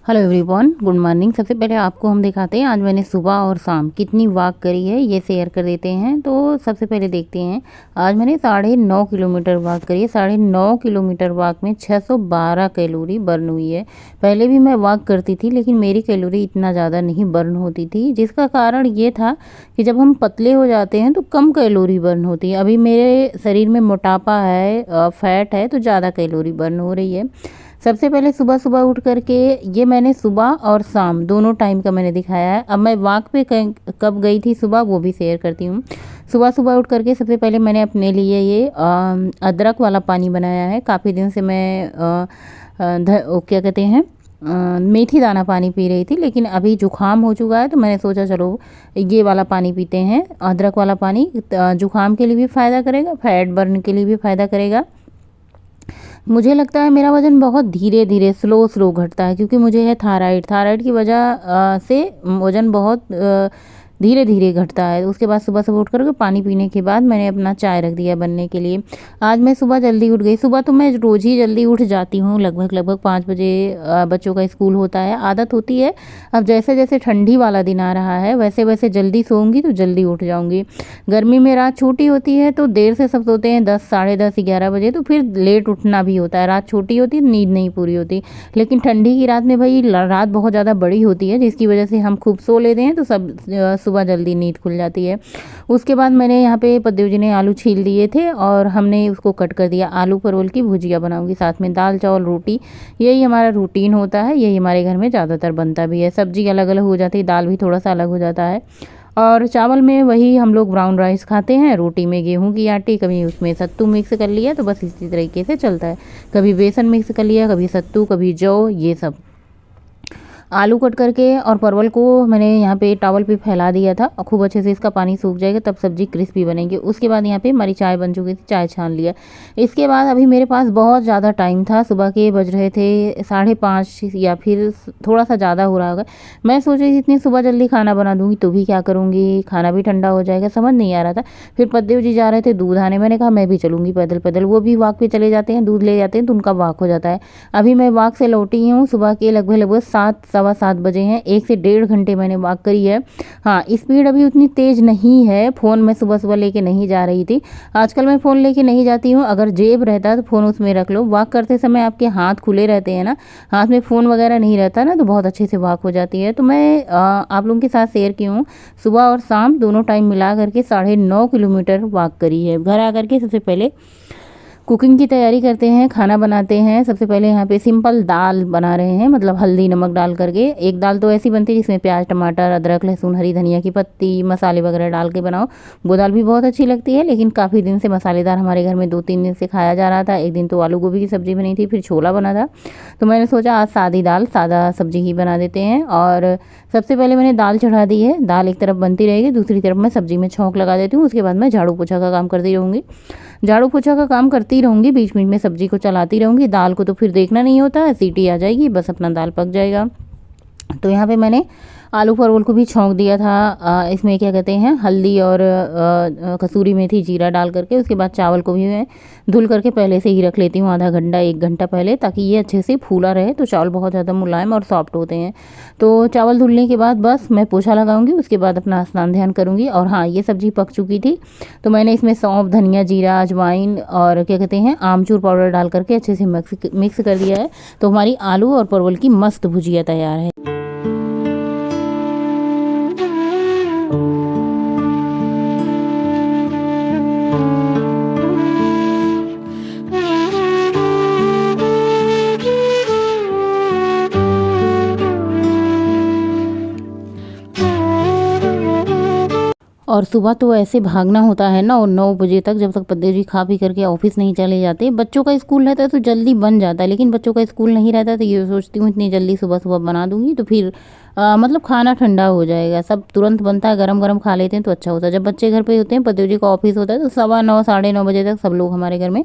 Hello everyone, good morning. सबसे पहले आपको हम दिखाते हैं आज मैंने सुबह और शाम कितनी वॉक करी है, ये शेयर कर देते हैं। तो सबसे पहले देखते हैं, आज मैंने 9.5 किलोमीटर वॉक करी है। 9.5 किलोमीटर वॉक में 612 कैलोरी बर्न हुई है। पहले भी मैं वॉक करती थी लेकिन मेरी कैलोरी इतना ज़्यादा नहीं बर्न होती थी, जिसका कारण ये था कि जब हम पतले हो जाते हैं तो कम कैलोरी बर्न होती है। अभी मेरे शरीर में मोटापा है, फैट है, तो ज़्यादा कैलोरी बर्न हो रही है। सबसे पहले सुबह सुबह उठ करके, ये मैंने सुबह और शाम दोनों टाइम का मैंने दिखाया है। अब मैं वॉक पे कब गई थी सुबह वो भी शेयर करती हूँ। सुबह सुबह उठ करके सबसे पहले मैंने अपने लिए ये अदरक वाला पानी बनाया है। काफ़ी दिन से मैं क्या कहते हैं, मेथी दाना पानी पी रही थी, लेकिन अभी जुकाम हो चुका है तो मैंने सोचा चलो ये वाला पानी पीते हैं। अदरक वाला पानी जुकाम के लिए भी फ़ायदा करेगा, फैट बर्न के लिए भी फ़ायदा करेगा। मुझे लगता है मेरा वज़न बहुत धीरे धीरे स्लो घटता है, क्योंकि मुझे है थायराइड की वजह से वज़न बहुत धीरे धीरे घटता है। उसके बाद सुबह सुबह उठ करके पानी पीने के बाद मैंने अपना चाय रख दिया बनने के लिए। आज मैं सुबह जल्दी उठ गई। सुबह तो मैं रोज़ ही जल्दी उठ जाती हूँ, लगभग 5 बजे बच्चों का स्कूल होता है, आदत होती है। अब जैसे जैसे ठंडी वाला दिन आ रहा है वैसे वैसे जल्दी सोऊंगी तो जल्दी उठ जाऊँगी। गर्मी में रात छोटी होती है तो देर से सब सोते हैं, 10, साढ़े 10, 11 बजे, तो फिर लेट उठना भी होता है। रात छोटी होती है, नींद नहीं पूरी होती। लेकिन ठंडी की रात में भाई रात बहुत ज़्यादा बड़ी होती है, जिसकी वजह से हम खूब सो लेते हैं, तो सब सुबह जल्दी नींद खुल जाती है। उसके बाद मैंने यहाँ पे पद्देव जी ने आलू छील दिए थे और हमने उसको कट कर दिया। आलू परवल की भुजिया बनाऊंगी, साथ में दाल चावल रोटी। यही हमारा रूटीन होता है, यही हमारे घर में ज़्यादातर बनता भी है। सब्जी अलग अलग हो जाती है, दाल भी थोड़ा सा अलग हो जाता है। और चावल में वही हम लोग ब्राउन राइस खाते हैं। रोटी में गेहूं की आटे, कभी उसमें सत्तू मिक्स कर लिया, तो बस इसी तरीके से चलता है। कभी बेसन मिक्स कर लिया, कभी सत्तू, कभी जौ, ये सब। आलू कट करके और परवल को मैंने यहाँ पे टॉवल पे फैला दिया था और खूब अच्छे से इसका पानी सूख जाएगा, तब सब्जी क्रिस्पी बनेगी। उसके बाद यहाँ पे हमारी चाय बन चुकी थी, चाय छान लिया। इसके बाद अभी मेरे पास बहुत ज़्यादा टाइम था, सुबह के बज रहे थे 5:30 या फिर थोड़ा सा ज़्यादा हो रहा होगा। मैं सोच रही थी इतनी सुबह जल्दी खाना बना दूँगी तो भी क्या करूँगी, खाना भी ठंडा हो जाएगा, समझ नहीं आ रहा था। फिर पद्देव जी जा रहे थे दूध आने, मैंने कहा मैं भी चलूँगी पैदल पैदल। वो भी वॉक पे चले जाते हैं, दूध ले जाते हैं, तो उनका वॉक हो जाता है। अभी मैं वॉक से लौटी हूँ, सुबह के लगभग 7, सवा 7 बजे हैं। 1 से 1.5 घंटे मैंने वॉक करी है। हाँ, स्पीड अभी उतनी तेज़ नहीं है। फ़ोन मैं सुबह सुबह लेके नहीं जा रही थी। आजकल मैं फ़ोन लेके नहीं जाती हूँ, अगर जेब रहता तो फ़ोन उसमें रख लो। वॉक करते समय आपके हाथ खुले रहते हैं ना, हाथ में फ़ोन वगैरह नहीं रहता ना, तो बहुत अच्छे से वॉक हो जाती है। तो मैं आप लोगों के साथ शेयर की हूँ। सुबह और शाम दोनों टाइम मिला करके 9.5 किलोमीटर वॉक करी है। घर आकर के सबसे पहले कुकिंग की तैयारी करते हैं, खाना बनाते हैं। सबसे पहले यहाँ पे सिंपल दाल बना रहे हैं, मतलब हल्दी नमक डाल करके। एक दाल तो ऐसी बनती है जिसमें प्याज टमाटर अदरक लहसुन हरी धनिया की पत्ती मसाले वगैरह डाल के बनाओ, वो दाल भी बहुत अच्छी लगती है। लेकिन काफ़ी दिन से मसालेदार हमारे घर में 2-3 दिन से खाया जा रहा था। एक दिन तो आलू गोभी की सब्ज़ी बनी थी, फिर छोला बना था, तो मैंने सोचा आज सादा सब्जी ही बना देते हैं। और सबसे पहले मैंने दाल चढ़ा दी है। दाल एक तरफ बनती रहेगी, दूसरी तरफ मैं सब्जी में छौंक लगा देती हूँ। उसके बाद मैं झाड़ू पोछा का काम करती रहूँगी। झाड़ू पोछा का काम करती रहूँगी, बीच बीच में सब्जी को चलाती रहूँगी। दाल को तो फिर देखना नहीं होता है, सीटी आ जाएगी, बस अपना दाल पक जाएगा। तो यहाँ पे मैंने आलू परवल को भी छौंक दिया था। इसमें क्या कहते हैं, हल्दी और कसूरी मेथी जीरा डाल करके। उसके बाद चावल को भी मैं धुल करके पहले से ही रख लेती हूँ, आधा घंटा 1 घंटा पहले, ताकि ये अच्छे से फूला रहे। तो चावल बहुत ज़्यादा मुलायम और सॉफ्ट होते हैं। तो चावल धुलने के बाद बस मैं पोछा लगाऊंगी, उसके बाद अपना स्नान ध्यान करूँगी। और हाँ, ये सब्ज़ी पक चुकी थी, तो मैंने इसमें सौंफ धनिया जीरा अजवाइन और क्या कहते हैं आमचूर पाउडर डाल करके अच्छे से मिक्स कर दिया है। तो हमारी आलू और परवल की मस्त भुजिया तैयार है। और सुबह तो ऐसे भागना होता है ना, और 9 बजे तक, जब तक पद्देव जी खा पी करके ऑफिस नहीं चले जाते। बच्चों का स्कूल रहता है तो जल्दी बन जाता है, लेकिन बच्चों का स्कूल नहीं रहता तो ये सोचती हूँ इतनी जल्दी सुबह सुबह बना दूंगी तो फिर मतलब खाना ठंडा हो जाएगा। सब तुरंत बनता है, गरम गरम खा लेते हैं तो अच्छा होता है। जब बच्चे घर पे होते हैं, पद्देव जी का ऑफिस होता है, तो 9:15 9:30 बजे तक सब लोग हमारे घर में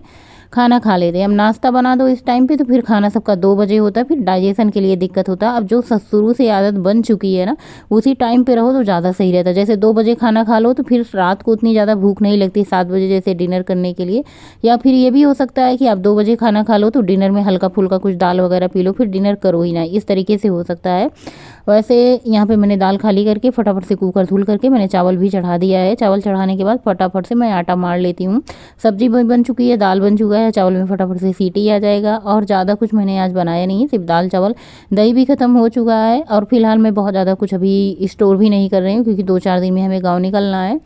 खाना खा लेते हैं। अब नाश्ता बना दो इस टाइम पे तो फिर खाना सबका 2 बजे होता है, फिर डाइजेशन के लिए दिक्कत होता है। अब जो शुरू से आदत बन चुकी है ना, उसी टाइम पे रहो तो ज़्यादा सही रहता है। जैसे 2 बजे खाना खा लो तो फिर रात को उतनी ज़्यादा भूख नहीं लगती 7 बजे जैसे डिनर करने के लिए। या फिर ये भी हो सकता है कि आप 2 बजे खाना खा लो तो डिनर में हल्का फुल्का कुछ दाल वगैरह पी लो, फिर डिनर करो ही ना, इस तरीके से हो सकता है। वैसे यहाँ पे मैंने दाल खाली करके फटाफट से कुकर धुल करके मैंने चावल भी चढ़ा दिया है। चावल चढ़ाने के बाद फटाफट से मैं आटा मार लेती हूँ। सब्जी बन चुकी है, दाल बन चुका है, चावल में फटाफट से सीटी आ जाएगा। और ज़्यादा कुछ मैंने आज बनाया नहीं है, सिर्फ दाल चावल। दही भी ख़त्म हो चुका है और फिलहाल मैं बहुत ज़्यादा कुछ अभी स्टोर भी नहीं कर रही हूँ, क्योंकि 2-4 दिन में हमें गाँव निकलना है,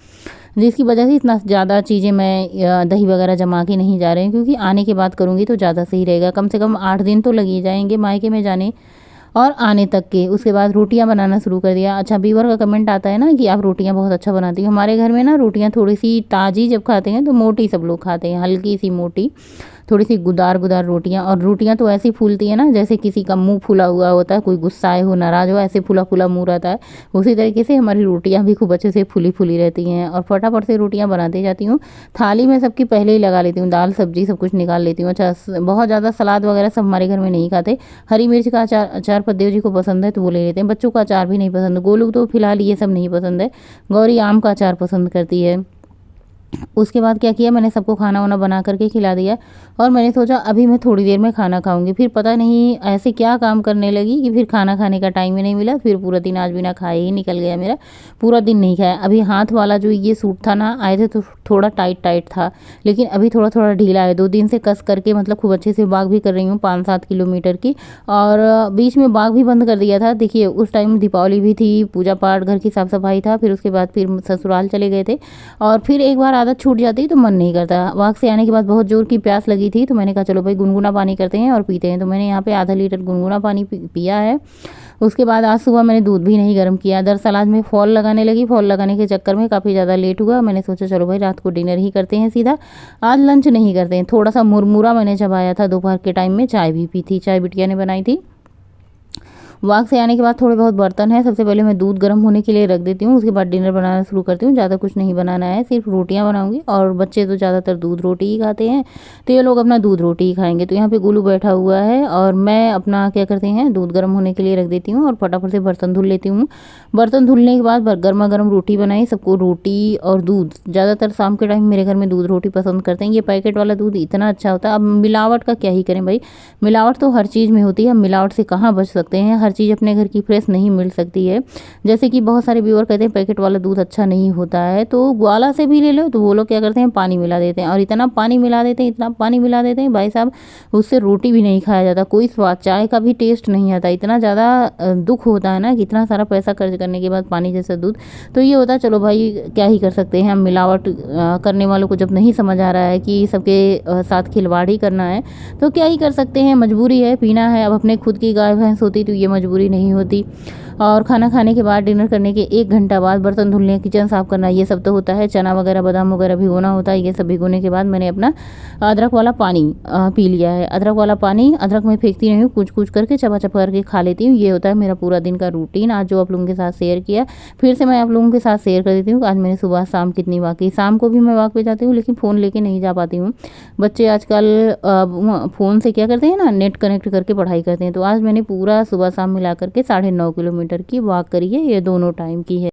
जिसकी वजह से इतना ज़्यादा चीज़ें मैं दही वगैरह जमा के नहीं जा रही हूँ, क्योंकि आने के बाद करूँगी तो ज़्यादा सही रहेगा। कम से कम 8 दिन तो लग ही जाएंगे मायके में जाने और आने तक के। उसके बाद रोटियां बनाना शुरू कर दिया। अच्छा, व्यूअर का कमेंट आता है ना कि आप रोटियां बहुत अच्छा बनाती हो। हमारे घर में ना रोटियां थोड़ी सी ताज़ी जब खाते हैं तो मोटी सब लोग खाते हैं, हल्की सी मोटी, थोड़ी सी गुदार गुदार रोटियां। और रोटियां तो ऐसी फूलती है ना जैसे किसी का मुंह फूला हुआ होता है, कोई गुस्साए हो, नाराज़ हो, ऐसे फूला फूला मुंह रहता है। उसी तरीके से हमारी रोटियां भी खूब अच्छे से फूली फूली रहती हैं और फटाफट से रोटियां बनाती जाती हूँ। थाली में सबकी पहले ही लगा लेती हूँ, दाल सब्जी सब कुछ निकाल लेती हूँ। अच्छा, बहुत ज़्यादा सलाद वगैरह सब हमारे घर में नहीं खाते। हरी मिर्च का अचार पद्देव जी को पसंद है तो वो ले लेते हैं। बच्चों का अचार भी नहीं पसंद, गोलू तो फिलहाल ये सब नहीं पसंद है। गौरी आम का अचार पसंद करती है। उसके बाद क्या किया, मैंने सबको खाना वाना बना करके खिला दिया और मैंने सोचा अभी मैं थोड़ी देर में खाना खाऊंगी। फिर पता नहीं ऐसे क्या काम करने लगी कि फिर खाना खाने का टाइम ही नहीं मिला। फिर पूरा दिन आज बिना खाए ही निकल गया मेरा, पूरा दिन नहीं खाया। अभी हाथ वाला जो ये सूट था ना, आए थे तो थोड़ा टाइट टाइट था, लेकिन अभी थोड़ा थोड़ा ढीला है। 2 दिन से कस करके मतलब खूब अच्छे से वॉक भी कर रही हूँ 5-7 किलोमीटर की। और बीच में वॉक भी बंद कर दिया था। देखिए उस टाइम दीपावली भी थी, पूजा पाठ, घर की साफ सफाई था, फिर उसके बाद फिर ससुराल चले गए थे। और फिर एक बार आदत छूट जाती तो मन नहीं करता। वॉक से आने के बाद बहुत जोर की प्यास लगी थी तो मैंने कहा चलो भाई गुनगुना पानी करते हैं और पीते हैं। तो मैंने यहाँ पे आधा लीटर गुनगुना पानी पिया है। उसके बाद आज सुबह मैंने दूध भी नहीं गर्म किया। दरअसल आज मैं फॉल लगाने लगी, फॉल लगाने के चक्कर में काफ़ी ज़्यादा लेट हुआ। मैंने सोचा चलो भाई रात को डिनर ही करते हैं सीधा, आज लंच नहीं करते हैं। थोड़ा सा मुरमुरा मैंने चबाया था दोपहर के टाइम में, चाय भी पी थी, चाय बिटिया ने बनाई थी। वॉक से आने के बाद थोड़े बहुत बर्तन है, सबसे पहले मैं दूध गर्म होने के लिए रख देती हूँ। उसके बाद डिनर बनाना शुरू करती हूँ। ज़्यादा कुछ नहीं बनाना है, सिर्फ रोटियाँ बनाऊंगी और बच्चे तो ज़्यादातर दूध रोटी ही खाते हैं तो ये लोग अपना दूध रोटी ही खाएंगे। तो यहाँ पे गोलू बैठा हुआ है और मैं अपना क्या करते हैं, दूध गर्म होने के लिए रख देती हूँ और फटाफट से बर्तन धुल लेती हूँ। बर्तन धुलने के बाद गर्मा गर्म रोटी बनाई, सबको रोटी और दूध। ज़्यादातर शाम के टाइम मेरे घर में दूध रोटी पसंद करते हैं। ये पैकेट वाला दूध इतना अच्छा होता है। अब मिलावट का क्या ही करें भाई, मिलावट तो हर चीज़ में होती है, हम मिलावट से कहाँ बच सकते हैं। हर चीज़ अपने घर की फ्रेश नहीं मिल सकती है। जैसे कि बहुत सारे व्यूअर कहते हैं पैकेट वाला दूध अच्छा नहीं होता है, तो ग्वाला से भी ले लो तो वो लोग क्या करते हैं, पानी मिला देते हैं। और इतना पानी मिला देते हैं, इतना पानी मिला देते हैं भाई साहब, उससे रोटी भी नहीं खाया जाता, कोई स्वाद, चाय का भी टेस्ट नहीं आता। इतना ज़्यादा दुख होता है ना कि इतना सारा पैसा खर्च करने के बाद पानी जैसा दूध। तो ये होता है, चलो भाई क्या ही कर सकते हैं। हम मिलावट करने वालों को जब नहीं समझ आ रहा है कि सबके साथ खिलवाड़ ही करना है तो क्या ही कर सकते हैं, मजबूरी है, पीना है। अब अपने खुद की गाय भैंस होती तो ये मजबूरी नहीं होती। और खाना खाने के बाद, डिनर करने के 1 घंटा बाद बर्तन धुलने, किचन साफ़ करना, ये सब तो होता है। चना वगैरह बादाम वगैरह भिगोना होता है। ये सब भिगोने के बाद मैंने अपना अदरक वाला पानी पी लिया है। अदरक वाला पानी, अदरक मैं फेंकती नहीं हूँ, कुछ कुछ करके चबा चबा करके खा लेती हूँ। ये होता है मेरा पूरा दिन का रूटीन, आज जो आप लोगों के साथ शेयर किया। फिर से मैं आप लोगों के साथ शेयर कर देती हूँ आज मैंने सुबह शाम कितनी वॉक की। शाम को भी मैं वॉक पे जाती हूँ, लेकिन फ़ोन लेके नहीं जा पाती हूँ। बच्चे आजकल फ़ोन से क्या करते हैं ना, नेट कनेक्ट करके पढ़ाई करते हैं। तो आज मैंने पूरा सुबह शाम मिला करके 9.5 किलोमीटर की वॉक करी है, ये दोनों टाइम की है।